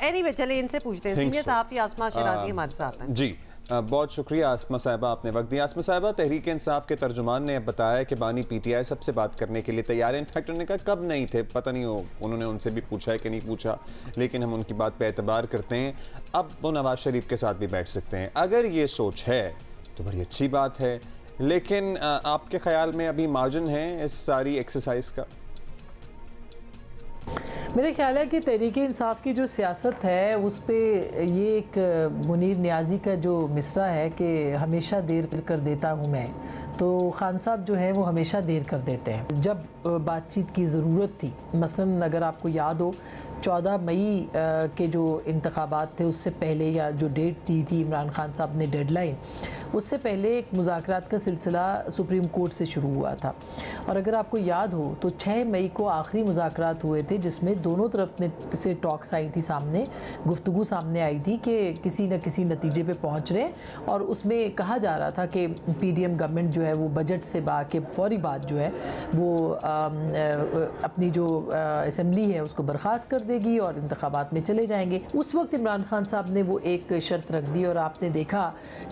Anyway चले इनसे पूछते हैं। सीनियर सहाफ़ी आसमा शिराजी हमारे साथ हैं जी। बहुत शुक्रिया आसमा साहिबा, आपने वक्त दिया। आसमा साहिबा, तहरीक इंसाफ के तर्जुमान ने बताया कि बानी पीटीआई सबसे बात करने के लिए तैयार है। इनफैक्ट उन्होंने कहा कब नहीं थे, पता नहीं हो उन्होंने उनसे भी पूछा है कि नहीं पूछा, लेकिन हम उनकी बात पे एतबार करते हैं। अब वो नवाज शरीफ के साथ भी बैठ सकते हैं। अगर ये सोच है तो बड़ी अच्छी बात है, लेकिन आपके ख्याल में अभी मार्जिन है इस सारी एक्सरसाइज का? मेरे ख्याल है कि तहरीक इंसाफ की जो सियासत है उस पर ये एक मुनीर नियाज़ी का जो मिसरा है कि हमेशा देर कर देता हूँ मैं, तो खान साहब जो है वो हमेशा देर कर देते हैं। जब बातचीत की ज़रूरत थी, मसलन अगर आपको याद हो 14 मई के जो इंतखाबात थे उससे पहले, या जो डेट दी थी इमरान खान साहब ने डेडलाइन, उससे पहले एक मुज़ाकरात का सिलसिला सुप्रीम कोर्ट से शुरू हुआ था। और अगर आपको याद हो तो 6 मई को आखिरी मुज़ाकरात हुए थे जिसमें दोनों तरफ से टॉक्स आई थी, सामने गुफ्तगू सामने आई थी कि किसी न किसी नतीजे पे पहुंच रहे हैं। और उसमें कहा जा रहा था कि पीडीएम गवर्नमेंट जो है वो बजट से के फौरी बाद जो है वो अपनी जो असम्बली है उसको बर्खास्त कर देगी और इंतखाबात में चले जाएंगे। उस वक्त इमरान खान साहब ने वो एक शर्त रख दी और आपने देखा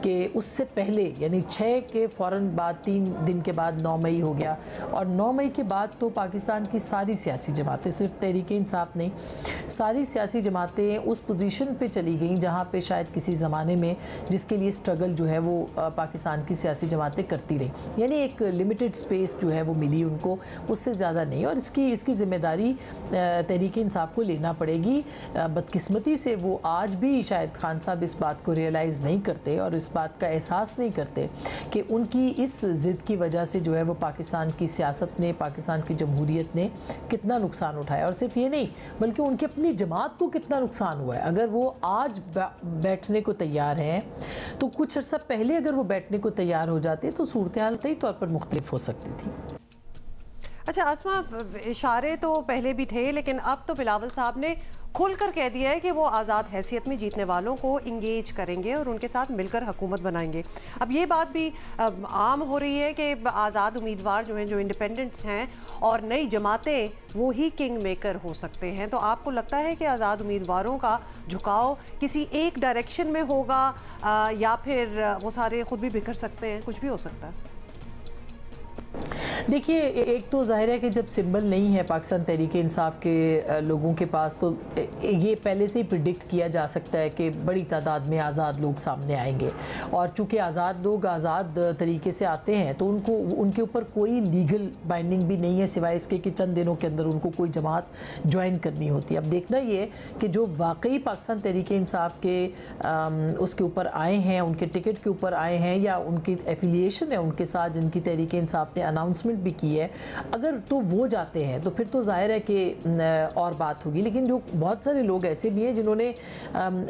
कि उससे पहले यानी 6 के फ़ौरन बाद 3 दिन के बाद 9 मई हो गया। और 9 मई के बाद तो पाकिस्तान की सारी सियासी जमातें, सिर्फ तहरीक इंसाफ नहीं, सारी सियासी जमातें उस पोजीशन पे चली गईं जहाँ पे शायद किसी ज़माने में जिसके लिए स्ट्रगल जो है वो पाकिस्तान की सियासी जमातें करती रहीं। यानी एक लिमिटेड स्पेस जो है वो मिली उनको, उससे ज़्यादा नहीं। और इसकी ज़िम्मेदारी तहरीक इंसाफ को लेना पड़ेगी। बदकिस्मती से वो आज भी शायद खान साहब इस बात को रियलाइज़ नहीं करते और इस बात का एहसास नहीं करते कि उनकी इस ज़िद की वजह से जो है वो पाकिस्तान की सियासत ने, पाकिस्तान की जमहूरियत ने कितना नुकसान उठाया। और सिर्फ ये नहीं बल्कि उनकी अपनी जमात को कितना नुकसान हुआ है। अगर वो आज बैठने को तैयार हैं तो कुछ अर्सा पहले अगर वो बैठने को तैयार हो जाते तो सूरत हाल तय तौर पर मुख्तलिफ हो सकती थी। अच्छा आसमा, इशारे तो पहले भी थे लेकिन अब तो बिलावल साहब ने खुलकर कह दिया है कि वो आज़ाद हैसियत में जीतने वालों को इंगेज करेंगे और उनके साथ मिलकर हुकूमत बनाएंगे। अब ये बात भी आम हो रही है कि आज़ाद उम्मीदवार जो हैं, जो इंडिपेंडेंट्स हैं और नई जमातें, वो ही किंग मेकर हो सकते हैं। तो आपको लगता है कि आज़ाद उम्मीदवारों का झुकाव किसी एक डायरेक्शन में होगा या फिर वो सारे खुद भी बिखर सकते हैं, कुछ भी हो सकता है? देखिए, एक तो जाहिर है कि जब सिंबल नहीं है पाकिस्तान तहरीक इंसाफ के लोगों के पास तो ये पहले से ही प्रिडिक्ट किया जा सकता है कि बड़ी तादाद में आज़ाद लोग सामने आएंगे। और चूँकि आज़ाद लोग आज़ाद तरीके से आते हैं तो उनके ऊपर कोई लीगल बाइंडिंग भी नहीं है सिवाय इसके कि चंद दिनों के अंदर उनको कोई जमात ज्वाइन करनी होती है। अब देखना ये कि जो वाकई पाकिस्तान तहरीक इंसाफ के उसके ऊपर आए हैं, उनके टिकट के ऊपर आए हैं या उनकी एफिलिएशन है उनके साथ जिनकी तहरीक इंसाफ ने अनाउंसमेंट भी की है, अगर तो वो जाते हैं तो फिर तो जाहिर है कि और बात होगी। लेकिन जो बहुत सारे लोग ऐसे भी हैं जिन्होंने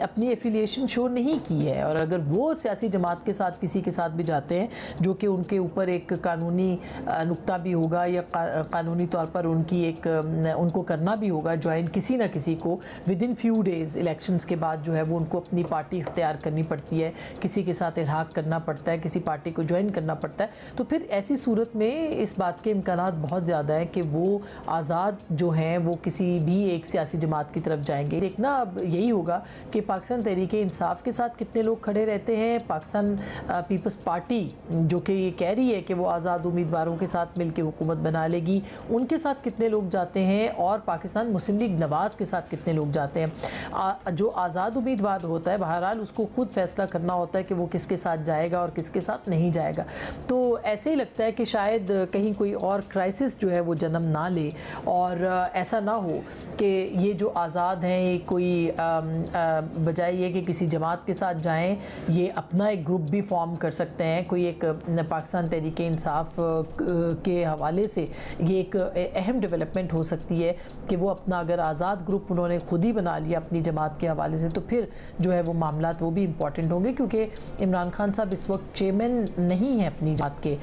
अपनी एफिलिएशन शो नहीं की है और अगर वो सियासी जमात के साथ किसी के साथ भी जाते हैं जो कि उनके ऊपर एक कानूनी नुक्ता भी होगा या कानूनी तौर पर उनको करना भी होगा ज्वाइन किसी ना किसी को with in few days elections के बाद जो है वो उनको अपनी पार्टी इख्तियार करनी पड़ती है, किसी के साथ इल्हाक करना पड़ता है, किसी पार्टी को ज्वाइन करना पड़ता है। तो फिर ऐसी सूरत में इस बात के इम्कानात बहुत ज़्यादा है कि वो आज़ाद जो हैं वो किसी भी एक सियासी जमात की तरफ जाएंगे। देखना अब यही होगा कि पाकिस्तान तहरीक इंसाफ के साथ कितने लोग खड़े रहते हैं, पाकिस्तान पीपल्स पार्टी जो कि ये कह रही है कि वो आज़ाद उम्मीदवारों के साथ मिलकर हुकूमत बना लेगी, उनके साथ कितने लोग जाते हैं और पाकिस्तान मुस्लिम लीग नवाज़ के साथ कितने लोग जाते हैं। जो आज़ाद उम्मीदवार होता है बहरहाल उसको खुद फैसला करना होता है कि वो किसके साथ जाएगा और किसके साथ नहीं जाएगा। तो ऐसे ही लगता है कि शायद कहीं कोई और क्राइसिस जो है वो जन्म ना ले और ऐसा ना हो कि ये जो आज़ाद हैं ये कोई बजाय ये कि किसी जमात के साथ जाएं, ये अपना एक ग्रुप भी फॉर्म कर सकते हैं। कोई एक पाकिस्तान तहरीक इंसाफ के हवाले से ये एक अहम डेवलपमेंट हो सकती है कि वो अपना अगर आज़ाद ग्रुप उन्होंने खुद ही बना लिया अपनी जमात के हवाले से तो फिर जो है वो मामलात वो भी इम्पॉर्टेंट होंगे क्योंकि इमरान खान साहब इस वक्त चेयरमैन नहीं है अपनी जमात के।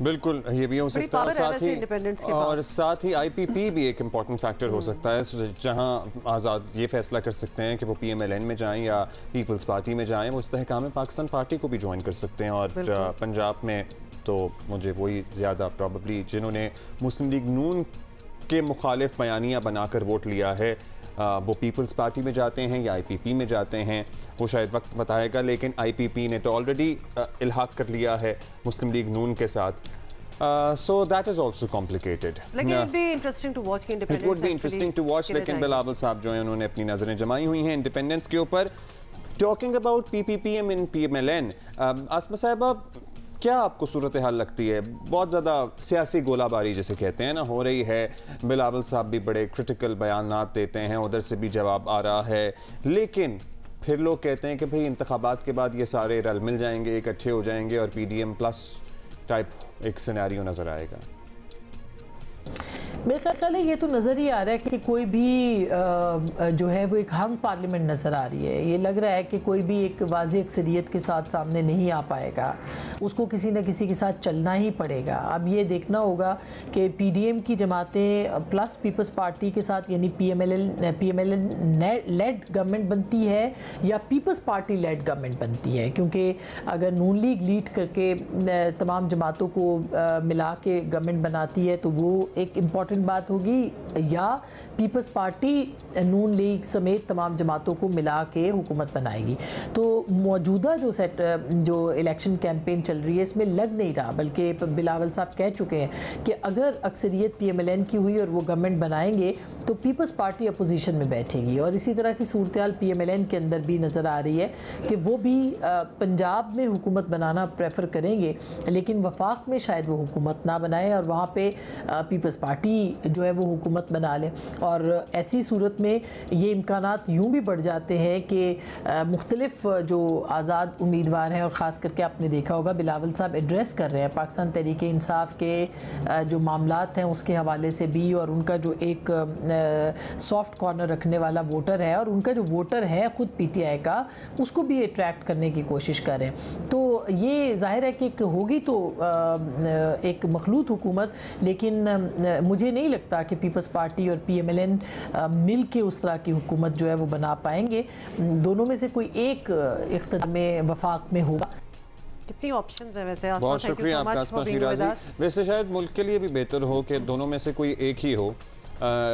बिल्कुल, ये भी हो सकता है और साथ ही आईपीपी भी एक इम्पॉर्टेंट फैक्टर हो सकता है जहां आज़ाद ये फैसला कर सकते हैं कि वो पीएमएलएन में जाएं या पीपल्स पार्टी में जाएं, वो इस्तेहकाम पाकिस्तान पार्टी को भी ज्वाइन कर सकते हैं। और पंजाब में तो मुझे वही ज़्यादा प्रॉबली जिन्होंने मुस्लिम लीग नून के मुखालिफ बयानियाँ बनाकर वोट लिया है वो पीपल्स पार्टी में जाते हैं या IPP में जाते हैं, वो शायद वक्त बताएगा। लेकिन IPP ने तो ऑलरेडी इल्हाक कर लिया है मुस्लिम लीग नून के साथ। So that is also complicated. Like it would be interesting to watch कि It would be interesting to watch, लेकिन बिलावल साहब जो हैं उन्होंने अपनी नज़रें जमाई हुई हैं इंडिपेंडेंस के ऊपर। Talking about PPPM in PMLN, आसमा साहिबा क्या आपको सूरत हाल लगती है? बहुत ज़्यादा सियासी गोलाबारी जिसे कहते हैं ना हो रही है। बिलावल साहब भी बड़े क्रिटिकल बयानात देते हैं, उधर से भी जवाब आ रहा है, लेकिन फिर लोग कहते हैं कि भाई इंतखाबात के बाद ये सारे रल मिल जाएंगे, इकट्ठे हो जाएंगे और PDM प्लस टाइप एक सिनेरियो नज़र आएगा। मेरे ख्याल है ये तो नज़र ही आ रहा है कि कोई भी जो है वो एक हंग पार्लियामेंट नज़र आ रही है। ये लग रहा है कि कोई भी एक वाज़ी अक्सरियत के साथ सामने नहीं आ पाएगा, उसको किसी न किसी के साथ चलना ही पड़ेगा। अब ये देखना होगा कि PDM की जमातें प्लस पीपल्स पार्टी के साथ यानी PMLN लेड गवर्नमेंट बनती है या पीपल्स पार्टी लेड गवर्नमेंट बनती है, क्योंकि अगर नून लीग लीड करके तमाम जमातों को मिला के गवर्नमेंट बनाती है तो वो एक इम्पॉर्टेंट बात होगी, या पीपल्स पार्टी नून लीग समेत तमाम जमातों को मिला के हुकूमत बनाएगी। तो मौजूदा जो इलेक्शन कैंपेन चल रही है इसमें लग नहीं रहा, बल्कि बिलावल साहब कह चुके हैं कि अगर अक्सरियत PMLN की हुई और वो गवर्नमेंट बनाएंगे तो पीपल्स पार्टी अपोजिशन में बैठेगी। और इसी तरह की सूरत हाल PMLN के अंदर भी नज़र आ रही है कि वो भी पंजाब में हुकूमत बनाना प्रेफर करेंगे, लेकिन वफाक में शायद वो हुकूमत ना बनाए और वहाँ पे पीपल्स पार्टी जो है वो हुकूमत बना ले। और ऐसी सूरत में ये इम्कानात यूँ भी बढ़ जाते हैं कि मुख्तलिफ जो आज़ाद उम्मीदवार हैं, और ख़ास करके आपने देखा होगा बिलावल साहब एड्रेस कर रहे हैं पाकिस्तान तहरीक इंसाफ के जो मामलात हैं उसके हवाले से भी, और उनका जो एक सॉफ्ट कॉर्नर रखने वाला वोटर है और उनका जो वोटर है ख़ुद PTI का, उसको भी अट्रैक्ट करने की कोशिश करें। तो ये ज़ाहिर है कि होगी तो एक मखलूत हुकूमत, लेकिन मुझे नहीं लगता कि पीपल्स पार्टी और PMLN मिल के उस तरह की हुकूमत जो है वो बना पाएंगे। दोनों में से कोई एक इख्तियार में वफाक में होगा। कितनी ऑप्शंस है वैसे। बहुत शुक्रिया आपका आसमा शिराजी। वैसे शायद मुल्क के लिए भी बेहतर हो कि दोनों में से कोई एक ही हो,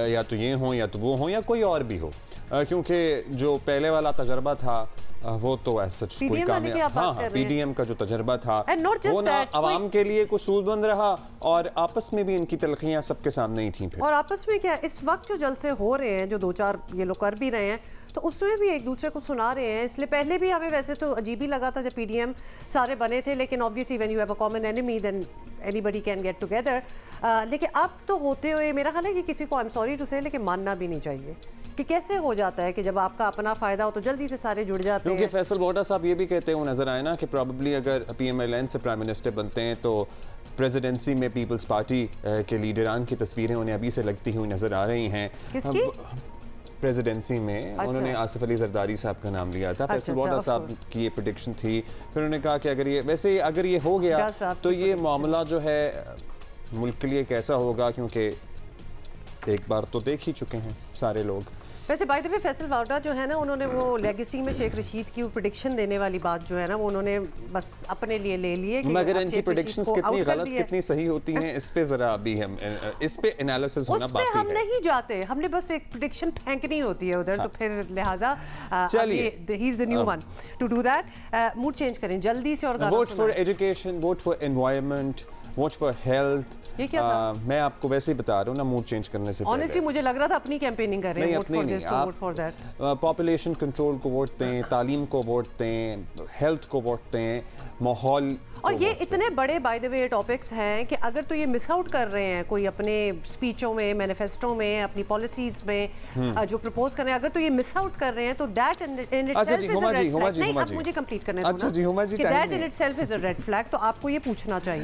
या तो ये हो या तो वो हो या कोई और भी हो, क्योंकि जो पहले वाला तजर्बा था वो तो ऐसा कोई कामयाब, हाँ PDM का जो तजर्बा था वो ना आवाम के लिए कुछ सूदमंद रहा और आपस में भी इनकी तलखियां सबके सामने ही थी। फिर और आपस में क्या इस वक्त जो जलसे हो रहे हैं, जो 2-4 ये लोग कर भी रहे हैं, तो उसमें भी एक दूसरे को सुना रहे हैं। इसलिए पहले भी हमें वैसे तो अजीब ही लगा था जब PDM सारे बने थे, लेकिन obviously when you have a common enemy then anybody can get together. लेकिन अब तो होते हुए मेरा ख्याल है कि किसी को आई एम सॉरी टू से, लेकिन मानना भी नहीं चाहिए कि कैसे हो जाता है कि जब आपका अपना फायदा हो तो जल्दी से सारे जुड़ जाते हैं। क्योंकि फैसल वोटा साहब ये भी कहते हुए नजर आए ना कि प्रोबेबली अगर PMLN से प्राइम मिनिस्टर बनते हैं तो प्रेसिडेंसी में पीपल्स पार्टी के लीडरान की तस्वीरें उन्हें अभी से लगती हुई नजर आ रही हैं। किसकी? प्रेसिडेंसी में उन्होंने आसिफ अली जरदारी साहब का नाम लिया था। फैसल वोटा साहब की ये प्रेडिक्शन थी। फिर उन्होंने कहा कि अगर ये हो गया तो ये मामला जो है मुल्क के लिए कैसा होगा, क्योंकि एक बार तो देख ही चुके हैं सारे लोग। वैसे by the way Faisal Vawda जो है ना, उन्होंने वो लेगेसी में शेख रशीद की प्रेडिक्शन देने वाली बात जो है ना, वो उन्होंने बस अपने लिए ले लिए। मगर इनकी प्रेडिक्शंस कितनी गलत कितनी सही होती हैं, इस पे जरा अभी हम इस पे एनालिसिस होना बाकी है। हम नहीं जाते, हमने बस एक प्रेडिक्शन फेंकनी होती है उधर। तो फिर लिहाजा चलिए he is the new one two do that. Mood change करें जल्दी से और vote for education, vote for environment, vote for health. ये क्या था? मैं आपको वैसे ही बता रहा हूँ ना, मूड चेंज करने से ऑनेस्टली मुझे लग रहा था अपनी कैंपेनिंग कर रहे हैं। Vote for this to vote for that. Population control को वोट दें, तालीम को वोट दें, हेल्थ को वोट दें, माहौल। और ये इतने बड़े बाय द वे टॉपिक्स हैं कि अगर तो ये मिस आउट कर रहे हैं कोई अपने स्पीचों में, मैनिफेस्टो में, अपनी पॉलिसीज में जो प्रपोज कर रहे हैं, अगर तो ये मिस आउट कर रहे हैं तो that in itself is a red flag. नहीं, आप मुझे कंप्लीट करने दो ना। अच्छा जी, Huma ji, that in itself is a red flag. तो आपको ये पूछना चाहिए।